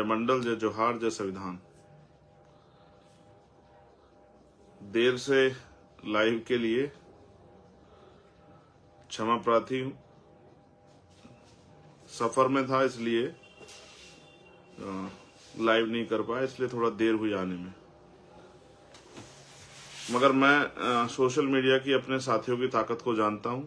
जय मंडल, जय जोहार, जय संविधान। देर से लाइव के लिए क्षमा प्रार्थी हूं। सफर में था इसलिए लाइव नहीं कर पाया, इसलिए थोड़ा देर हुई आने में। मगर मैं सोशल मीडिया की अपने साथियों की ताकत को जानता हूं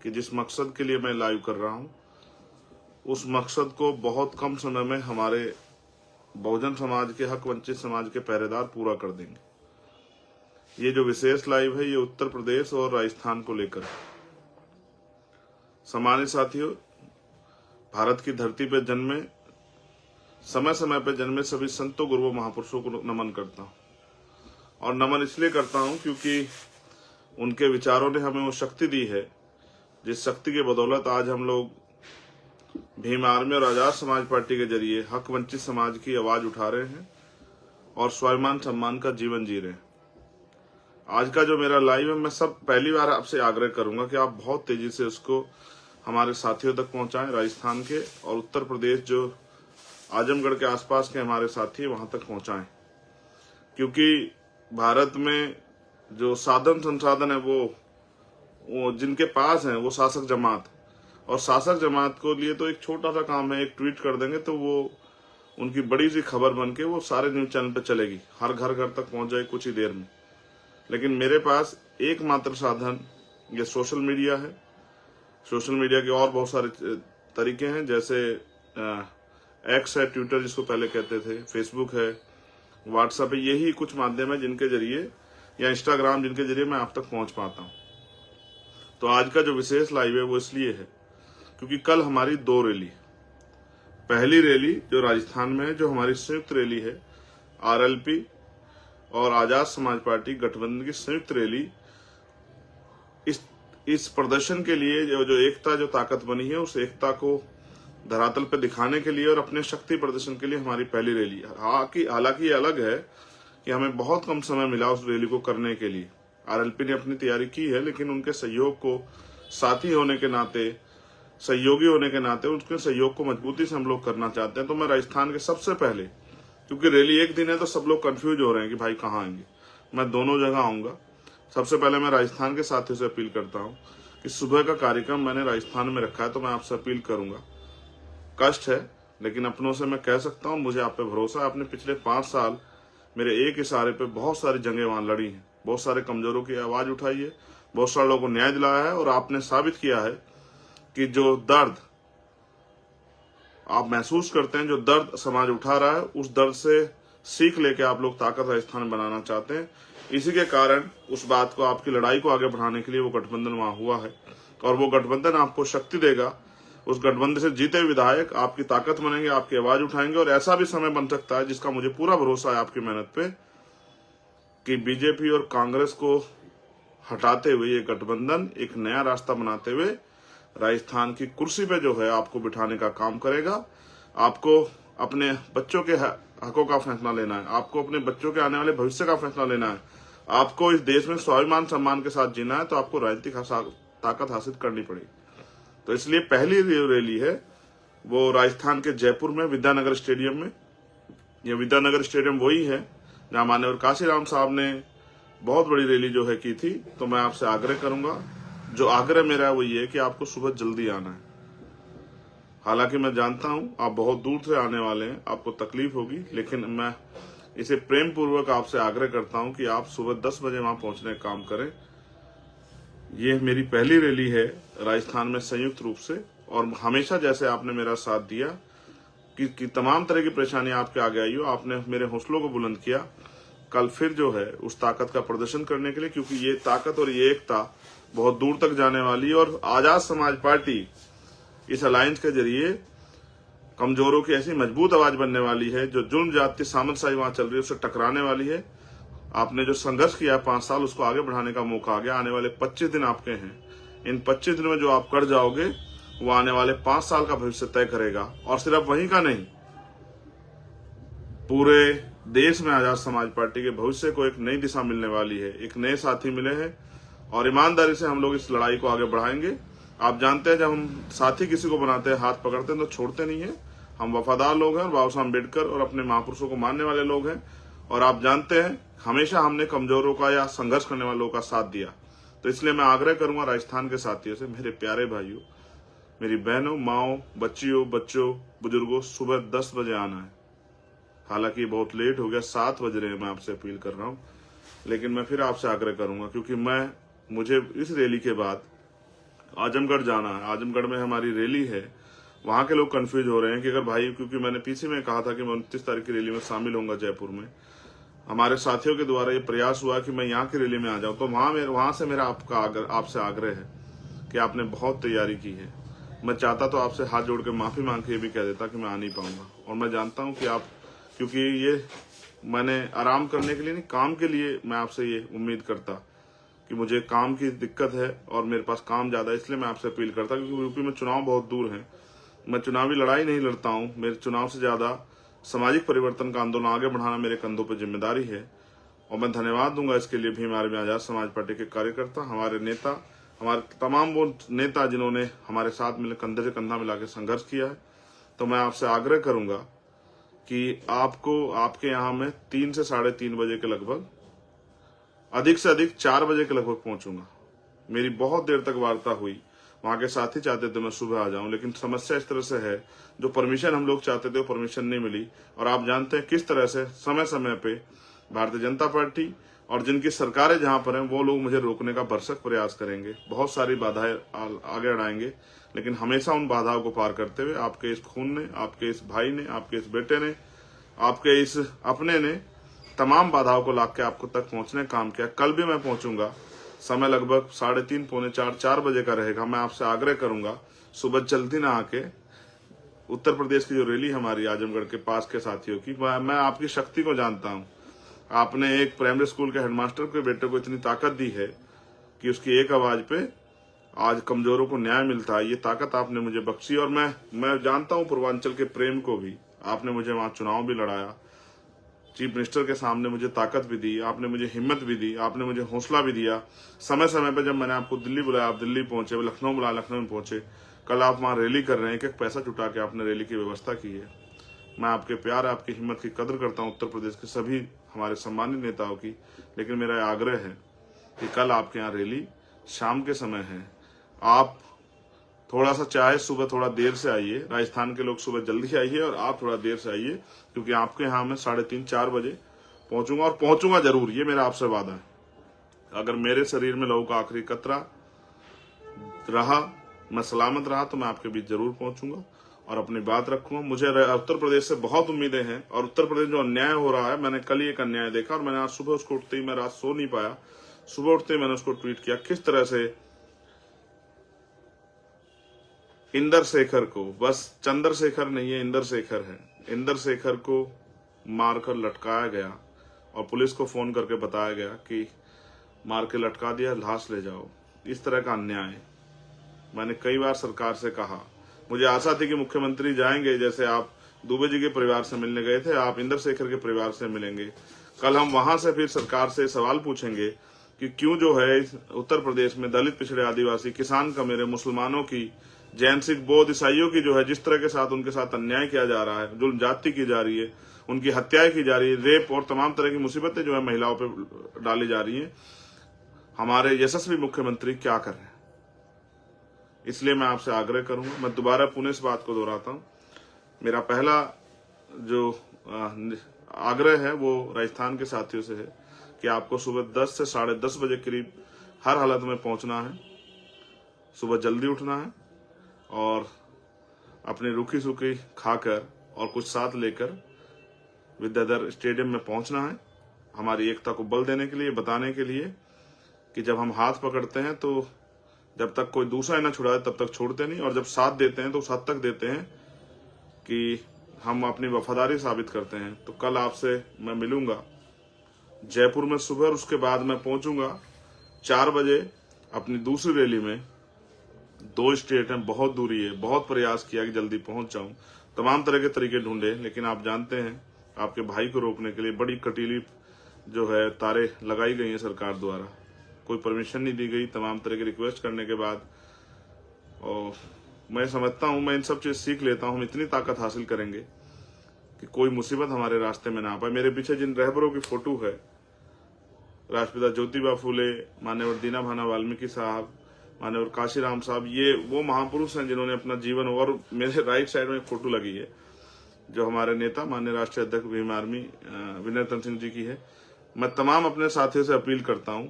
कि जिस मकसद के लिए मैं लाइव कर रहा हूं उस मकसद को बहुत कम समय में हमारे बहुजन समाज के, हक वंचित समाज के पहरेदार पूरा कर देंगे। ये जो विशेष लाइव है ये उत्तर प्रदेश और राजस्थान को लेकर है। सम्मानित साथियों, भारत की धरती पर जन्मे, समय समय पर जन्मे सभी संतों, गुरुओं, महापुरुषों को नमन करता हूं। और नमन इसलिए करता हूं क्योंकि उनके विचारों ने हमें वो शक्ति दी है जिस शक्ति के बदौलत आज हम लोग भीम आर्मी और आजाद समाज पार्टी के जरिए हक वंचित समाज की आवाज उठा रहे हैं और स्वाभिमान सम्मान का जीवन जी रहे हैं। आज का जो मेरा लाइव है, मैं सब पहली बार आपसे आग्रह करूंगा कि आप बहुत तेजी से उसको हमारे साथियों तक पहुंचाएं। राजस्थान के और उत्तर प्रदेश जो आजमगढ़ के आसपास के हमारे साथी वहां तक पहुंचाएं, क्योंकि भारत में जो साधन संसाधन है वो जिनके पास है वो शासक जमात, और शासक जमात को लिए तो एक छोटा सा काम है, एक ट्वीट कर देंगे तो वो उनकी बड़ी सी खबर बन के वो सारे न्यूज चैनल पे चलेगी, हर घर घर तक पहुंच जाएगी कुछ ही देर में। लेकिन मेरे पास एकमात्र साधन ये सोशल मीडिया है। सोशल मीडिया के और बहुत सारे तरीके हैं, जैसे एक्स है, ट्विटर जिसको पहले कहते थे, फेसबुक है, व्हाट्सएप है। यही कुछ माध्यम है जिनके जरिए, या इंस्टाग्राम, जिनके जरिए मैं आप तक पहुंच पाता हूं। तो आज का जो विशेष लाइव है वो इसलिए है क्योंकि कल हमारी 2 रैली, पहली रैली जो राजस्थान में है, जो हमारी संयुक्त रैली है, आरएलपी और आजाद समाज पार्टी गठबंधन की संयुक्त रैली, इस प्रदर्शन के लिए जो एकता, जो ताकत बनी है, उस एकता को धरातल पर दिखाने के लिए और अपने शक्ति प्रदर्शन के लिए हमारी पहली रैली। हालांकि ये अलग है कि हमें बहुत कम समय मिला उस रैली को करने के लिए। आरएलपी ने अपनी तैयारी की है, लेकिन उनके सहयोग को, साथी होने के नाते, सहयोगी होने के नाते, उनके सहयोग को मजबूती से हम लोग करना चाहते हैं। तो मैं राजस्थान के सबसे पहले, क्योंकि रैली एक दिन है तो सब लोग कंफ्यूज हो रहे हैं कि भाई कहाँ आएंगे, मैं दोनों जगह आऊंगा। सबसे पहले मैं राजस्थान के साथियों से अपील करता हूँ कि सुबह का कार्यक्रम मैंने राजस्थान में रखा है, तो मैं आपसे अपील करूंगा, कष्ट है लेकिन अपनों से मैं कह सकता हूँ, मुझे आप पे भरोसा है। आपने पिछले 5 साल मेरे एक इशारे पे बहुत सारी जंगें वहां लड़ी हैं, बहुत सारे कमजोरों की आवाज उठाई है, बहुत सारे लोगों को न्याय दिलाया है, और आपने साबित किया है कि जो दर्द आप महसूस करते हैं, जो दर्द समाज उठा रहा है, उस दर्द से सीख लेके आप लोग ताकत राजस्थान बनाना चाहते हैं। इसी के कारण उस बात को, आपकी लड़ाई को आगे बढ़ाने के लिए वो गठबंधन वहां हुआ है, और वो गठबंधन आपको शक्ति देगा। उस गठबंधन से जीते विधायक आपकी ताकत बनेंगे, आपकी आवाज उठाएंगे, और ऐसा भी समय बन सकता है जिसका मुझे पूरा भरोसा है आपकी मेहनत पे, कि बीजेपी और कांग्रेस को हटाते हुए ये गठबंधन एक नया रास्ता बनाते हुए राजस्थान की कुर्सी पे जो है आपको बिठाने का काम करेगा। आपको अपने बच्चों के हकों का फैसला लेना है, आपको अपने बच्चों के आने वाले भविष्य का फैसला लेना है, आपको इस देश में स्वाभिमान सम्मान के साथ जीना है, तो आपको राजनीतिक ताकत हासिल करनी पड़ेगी। तो इसलिए पहली रैली है वो राजस्थान के जयपुर में विद्यानगर स्टेडियम में। ये विद्यानगर स्टेडियम वही है जहां माननीय काशीराम साहब ने बहुत बड़ी रैली जो है की थी। तो मैं आपसे आग्रह करूंगा, जो आग्रह मेरा है वो ये है कि आपको सुबह जल्दी आना है। हालांकि मैं जानता हूं आप बहुत दूर से आने वाले हैं, आपको तकलीफ होगी, लेकिन मैं इसे प्रेम पूर्वक आपसे आग्रह करता हूं कि आप सुबह 10 बजे वहां पहुंचने का काम करें। ये मेरी पहली रैली है राजस्थान में संयुक्त रूप से, और हमेशा जैसे आपने मेरा साथ दिया कि तमाम तरह की परेशानी आपके आगे आई हो, आपने मेरे हौसलों को बुलंद किया। कल फिर जो है उस ताकत का प्रदर्शन करने के लिए, क्योंकि ये ताकत और ये एकता बहुत दूर तक जाने वाली है, और आजाद समाज पार्टी इस अलायंस के जरिए कमजोरों की ऐसी मजबूत आवाज बनने वाली है, जो जुल्म जाति सामंतशाही वहां चल रही है उससे टकराने वाली है। आपने जो संघर्ष किया 5 साल, उसको आगे बढ़ाने का मौका आ गया। आने वाले 25 दिन आपके हैं, इन 25 दिनों में जो आप कर जाओगे वो आने वाले 5 साल का भविष्य तय करेगा। और सिर्फ वहीं का नहीं, पूरे देश में आजाद समाज पार्टी के भविष्य को एक नई दिशा मिलने वाली है, एक नए साथी मिले हैं, और ईमानदारी से हम लोग इस लड़ाई को आगे बढ़ाएंगे। आप जानते हैं जब हम साथी किसी को बनाते हैं, हाथ पकड़ते हैं तो छोड़ते नहीं है, हम वफादार लोग हैं और बाबा साहब अम्बेडकर और अपने महापुरुषों को मानने वाले लोग हैं। और आप जानते हैं हमेशा हमने कमजोरों का या संघर्ष करने वालों का साथ दिया। तो इसलिए मैं आग्रह करूंगा राजस्थान के साथियों से, मेरे प्यारे भाइयों, मेरी बहनों, माओ, बच्चियों, बच्चों, बुजुर्गों, सुबह 10 बजे आना है। हालांकि बहुत लेट हो गया, 7 बज रहे हैं, मैं आपसे अपील कर रहा हूं, लेकिन मैं फिर आपसे आग्रह करूंगा क्योंकि मुझे इस रैली के बाद आजमगढ़ जाना है। आजमगढ़ में हमारी रैली है। वहां के लोग कंफ्यूज हो रहे हैं कि अगर भाई, क्योंकि मैंने पीछे में कहा था कि मैं 29 तारीख की रैली में शामिल होऊंगा जयपुर में, हमारे साथियों के द्वारा ये प्रयास हुआ कि मैं यहाँ की रैली में आ जाऊं, तो वहां से मेरा आपसे आग्रह है कि आपने बहुत तैयारी की है। मैं चाहता तो आपसे हाथ जोड़ के माफी मांग के ये भी कह देता कि मैं आ नहीं पाऊंगा, और मैं जानता हूं कि आप, क्योंकि ये मैंने आराम करने के लिए नहीं, काम के लिए मैं आपसे ये उम्मीद करता कि मुझे काम की दिक्कत है और मेरे पास काम ज्यादा है, इसलिए मैं आपसे अपील करता, क्योंकि यूपी में चुनाव बहुत दूर है। मैं चुनावी लड़ाई नहीं लड़ता हूँ, मेरे चुनाव से ज्यादा सामाजिक परिवर्तन का आंदोलन आगे बढ़ाना मेरे कंधों पर जिम्मेदारी है। और मैं धन्यवाद दूंगा इसके लिए भीम आर्मी आजाद समाज पार्टी के कार्यकर्ता, हमारे नेता, हमारे तमाम वो नेता जिन्होंने हमारे साथ मिलकर कंधे से कंधा मिला के संघर्ष किया है। तो मैं आपसे आग्रह करूंगा कि आपको, आपके यहाँ में 3 से 3:30 बजे के लगभग, अधिक से अधिक 4 बजे के लगभग पहुंचूंगा। मेरी बहुत देर तक वार्ता हुई, वहां के साथी चाहते थे मैं सुबह आ जाऊं, लेकिन समस्या इस तरह से है, जो परमिशन हम लोग चाहते थे वो परमिशन नहीं मिली। और आप जानते हैं किस तरह से समय समय पे भारतीय जनता पार्टी और जिनकी सरकारें जहां पर हैं वो लोग मुझे रोकने का भरसक प्रयास करेंगे, बहुत सारी बाधाएं आगे अड़ाएंगे, लेकिन हमेशा उन बाधाओं को पार करते हुए आपके इस खून ने, आपके इस भाई ने, आपके इस बेटे ने, आपके इस अपने ने तमाम बाधाओं को लाके आपको तक पहुंचने का काम किया। कल भी मैं पहुंचूंगा, समय लगभग 3:30, पौने 4 बजे का रहेगा। मैं आपसे आग्रह करूंगा सुबह जल्दी ना आके, उत्तर प्रदेश की जो रैली हमारी आजमगढ़ के पास के साथियों की, मैं आपकी शक्ति को जानता हूं। आपने एक प्राइमरी स्कूल के हेडमास्टर के बेटे को इतनी ताकत दी है कि उसकी एक आवाज पे आज कमजोरों को न्याय मिलता है। ये ताकत आपने मुझे बख्शी, और मैं जानता हूं पूर्वांचल के प्रेम को भी। आपने मुझे वहां चुनाव भी लड़ाया, चीफ मिनिस्टर के सामने मुझे ताकत भी दी, आपने मुझे हिम्मत भी दी, आपने मुझे हौसला भी दिया। समय समय पर जब मैंने आपको दिल्ली बुलाया आप दिल्ली पहुंचे, लखनऊ बुलाया लखनऊ में पहुंचे। कल आप वहां रैली कर रहे हैं, एक पैसा जुटा के आपने रैली की व्यवस्था की है। मैं आपके प्यार, आपकी हिम्मत की कदर करता हूं, उत्तर प्रदेश के सभी हमारे सम्मानित नेताओं की, लेकिन मेरा आग्रह है कि कल आपके यहाँ रैली शाम के समय है। आप थोड़ा सा चाहे सुबह थोड़ा देर से आइए, राजस्थान के लोग सुबह जल्दी आइए और आप थोड़ा देर से आइए, क्योंकि आपके यहाँ मैं 3:30-4 बजे पहुंचूंगा, और पहुंचूंगा जरूर, ये मेरा आपसे वादा है। अगर मेरे शरीर में लहू का आखिरी कतरा रहा, मैं सलामत रहा, तो मैं आपके बीच जरूर पहुंचूंगा और अपनी बात रखूंगा। मुझे उत्तर प्रदेश से बहुत उम्मीदें हैं, और उत्तर प्रदेश जो अन्याय हो रहा है, मैंने कल ही एक अन्याय देखा, और मैंने आज सुबह उसको उठते ही, मैं रात सो नहीं पाया, सुबह उठते ही मैंने उसको ट्वीट किया, किस तरह से इंदर शेखर को, बस चंद्रशेखर नहीं है, इंदर शेखर है, इंदर शेखर को मारकर लटकाया गया और पुलिस को फोन करके बताया गया कि मार के लटका दिया, लाश ले जाओ। इस तरह का अन्याय मैंने कई बार सरकार से कहा। मुझे आशा थी कि मुख्यमंत्री जाएंगे, जैसे आप दुबे जी के परिवार से मिलने गए थे, आप इंदर शेखर के परिवार से मिलेंगे। कल हम वहां से फिर सरकार से सवाल पूछेंगे कि क्यों जो है उत्तर प्रदेश में दलित, पिछड़े, आदिवासी, किसान, कमेरे, मुसलमानों की, जैन, सिख, बौद्ध, ईसाइयों की जो है जिस तरह के साथ उनके साथ अन्याय किया जा रहा है, जुल्म जाति की जा रही है, उनकी हत्याएं की जा रही है, रेप और तमाम तरह की मुसीबतें जो है महिलाओं पर डाली जा रही है, हमारे यशस्वी मुख्यमंत्री क्या कर रहे हैं। इसलिए मैं आपसे आग्रह करूंगा, मैं दोबारा पुनः इस बात को दोहराता हूं, मेरा पहला जो आग्रह है वो राजस्थान के साथियों से है कि आपको सुबह 10 से 10:30 बजे करीब हर हालत में पहुंचना है, सुबह जल्दी उठना है और अपनी रूखी सूखी खाकर और कुछ साथ लेकर विद्याधर स्टेडियम में पहुंचना है, हमारी एकता को बल देने के लिए, बताने के लिए कि जब हम हाथ पकड़ते हैं तो जब तक कोई दूसरा न छुड़ाए तब तक छोड़ते नहीं, और जब साथ देते हैं तो उस हद तक देते हैं कि हम अपनी वफादारी साबित करते हैं। तो कल आपसे मैं मिलूंगा जयपुर में सुबह, और उसके बाद मैं पहुंचूंगा 4 बजे अपनी दूसरी रैली में। 2 स्टेट हैं, बहुत दूरी है, बहुत प्रयास किया कि जल्दी पहुंच जाऊं, तमाम तरह के तरीके ढूंढे, लेकिन आप जानते हैं आपके भाई को रोकने के लिए बड़ी कटीली जो है तारे लगाई गई है सरकार द्वारा, कोई परमिशन नहीं दी गई, तमाम तरह की रिक्वेस्ट करने के बाद। और मैं समझता हूं, मैं इन सब चीज सीख लेता हूं, हम इतनी ताकत हासिल करेंगे कि कोई मुसीबत हमारे रास्ते में ना आ पाए। मेरे पीछे जिन रहबरों की फोटो है, राष्ट्रपिता ज्योतिबा फूले, मान्यवर दीना भाना वाल्मीकि साहब, मान्यवर काशीराम साहब, ये वो महापुरुष हैं जिन्होंने अपना जीवन, और मेरे राइट साइड में एक फोटो लगी है जो हमारे नेता माननीय राष्ट्रीय अध्यक्ष भीम आर्मी विनय तन सिंह जी की है। मैं तमाम अपने साथियों से अपील करता हूं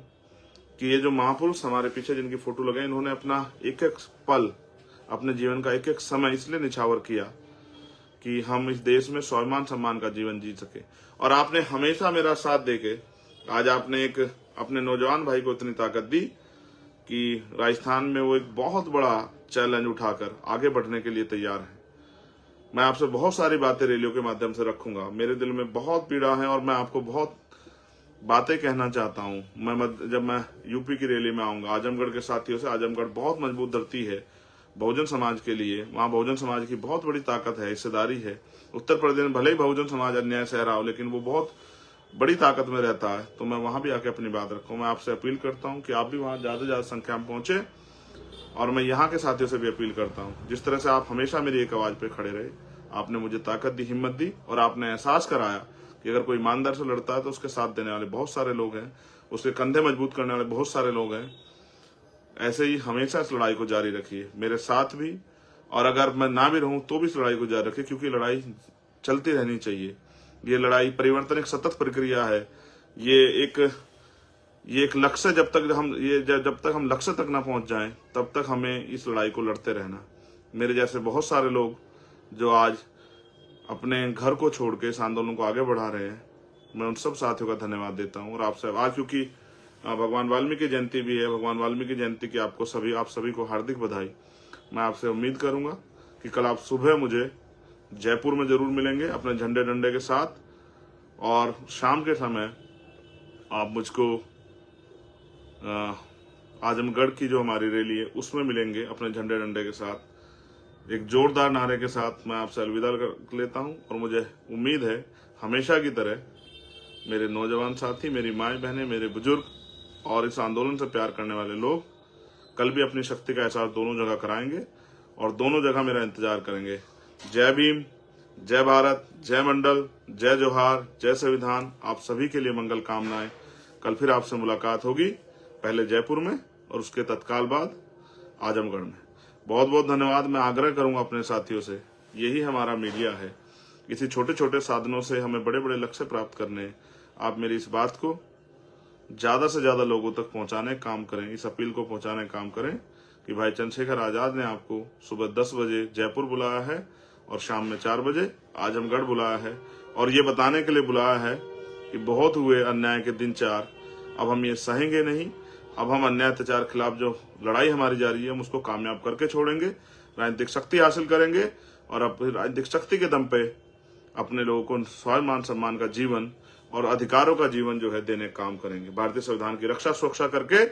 कि ये जो महापुरुष हमारे पीछे जिनकी फोटो लगे, इन्होंने अपना एक एक पल, अपने जीवन का एक एक समय इसलिए निछावर किया कि हम इस देश में स्वाभिमान सम्मान का जीवन जी सके। और आपने हमेशा मेरा साथ देके आज आपने एक अपने नौजवान भाई को इतनी ताकत दी कि राजस्थान में वो एक बहुत बड़ा चैलेंज उठाकर आगे बढ़ने के लिए तैयार है। मैं आपसे बहुत सारी बातें रैलियों के माध्यम से रखूंगा। मेरे दिल में बहुत पीड़ा है और मैं आपको बहुत बातें कहना चाहता हूं। जब मैं यूपी की रैली में आऊंगा आजमगढ़ के साथियों से, आजमगढ़ बहुत मजबूत धरती है बहुजन समाज के लिए, वहां बहुजन समाज की बहुत बड़ी ताकत है, हिस्सेदारी है। उत्तर प्रदेश में भले ही बहुजन समाज अन्याय सह रहा हो, लेकिन वो बहुत बड़ी ताकत में रहता है, तो मैं वहां भी आके अपनी बात रखूं। मैं आपसे अपील करता हूं कि आप भी वहां ज्यादा से ज्यादा संख्या में पहुंचे, और मैं यहाँ के साथियों से भी अपील करता हूँ, जिस तरह से आप हमेशा मेरी एक आवाज पे खड़े रहे, आपने मुझे ताकत दी, हिम्मत दी, और आपने एहसास कराया कि अगर कोई ईमानदार से लड़ता है तो उसके साथ देने वाले बहुत सारे लोग हैं, उसके कंधे मजबूत करने वाले बहुत सारे लोग हैं। ऐसे ही हमेशा इस लड़ाई को जारी रखिए, मेरे साथ भी, और अगर मैं ना भी रहूं तो भी इस लड़ाई को जारी रखिए, क्योंकि लड़ाई चलती रहनी चाहिए। ये लड़ाई परिवर्तन एक सतत प्रक्रिया है। ये एक लक्ष्य, जब तक हम लक्ष्य तक ना पहुंच जाएं, तब तक हमें इस लड़ाई को लड़ते रहना। मेरे जैसे बहुत सारे लोग जो आज अपने घर को छोड़ के इस आंदोलन को आगे बढ़ा रहे हैं, मैं उन सब साथियों का धन्यवाद देता हूं। और आपसे आज क्योंकि भगवान वाल्मीकि जयंती भी है, भगवान वाल्मीकि जयंती की आप सभी को हार्दिक बधाई। मैं आपसे उम्मीद करूंगा कि कल आप सुबह मुझे जयपुर में जरूर मिलेंगे अपने झंडे डंडे के साथ, और शाम के समय आप मुझको आजमगढ़ की जो हमारी रैली है उसमें मिलेंगे अपने झंडे डंडे के साथ। एक जोरदार नारे के साथ मैं आपसे अलविदा कर लेता हूं, और मुझे उम्मीद है हमेशा की तरह मेरे नौजवान साथी, मेरी माएँ बहनें, मेरे बुजुर्ग और इस आंदोलन से प्यार करने वाले लोग कल भी अपनी शक्ति का एहसास दोनों जगह कराएंगे, और दोनों जगह मेरा इंतजार करेंगे। जय भीम, जय भारत, जय मंडल, जय जोहार, जय संविधान। आप सभी के लिए मंगल कामनाएं। कल फिर आपसे मुलाकात होगी, पहले जयपुर में और उसके तत्काल बाद आजमगढ़ में। बहुत बहुत धन्यवाद। मैं आग्रह करूंगा अपने साथियों से, यही हमारा मीडिया है, इसी छोटे छोटे साधनों से हमें बड़े बड़े लक्ष्य प्राप्त करने हैं। आप मेरी इस बात को ज्यादा से ज्यादा लोगों तक पहुंचाने का काम करें, इस अपील को पहुंचाने का काम करें कि भाई चंद्रशेखर आजाद ने आपको सुबह 10 बजे जयपुर बुलाया है और शाम में 4 बजे आजमगढ़ बुलाया है, और ये बताने के लिए बुलाया है कि बहुत हुए अन्याय के दिन 4, अब हम ये सहेंगे नहीं। अब हम अन्याय अत्याचार के खिलाफ जो लड़ाई हमारी जारी है हम उसको कामयाब करके छोड़ेंगे, राजनीतिक शक्ति हासिल करेंगे, और अपनी राजनीतिक शक्ति के दम पे अपने लोगों को स्वाभिमान सम्मान का जीवन और अधिकारों का जीवन जो है देने का काम करेंगे। भारतीय संविधान की रक्षा सुरक्षा करके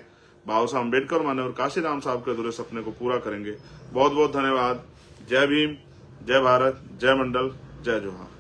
बाबा साहब अम्बेडकर मान्यवर काशीराम साहब के अधूरे सपने को पूरा करेंगे। बहुत बहुत धन्यवाद। जय भीम, जय भारत, जय मंडल, जय जोहार।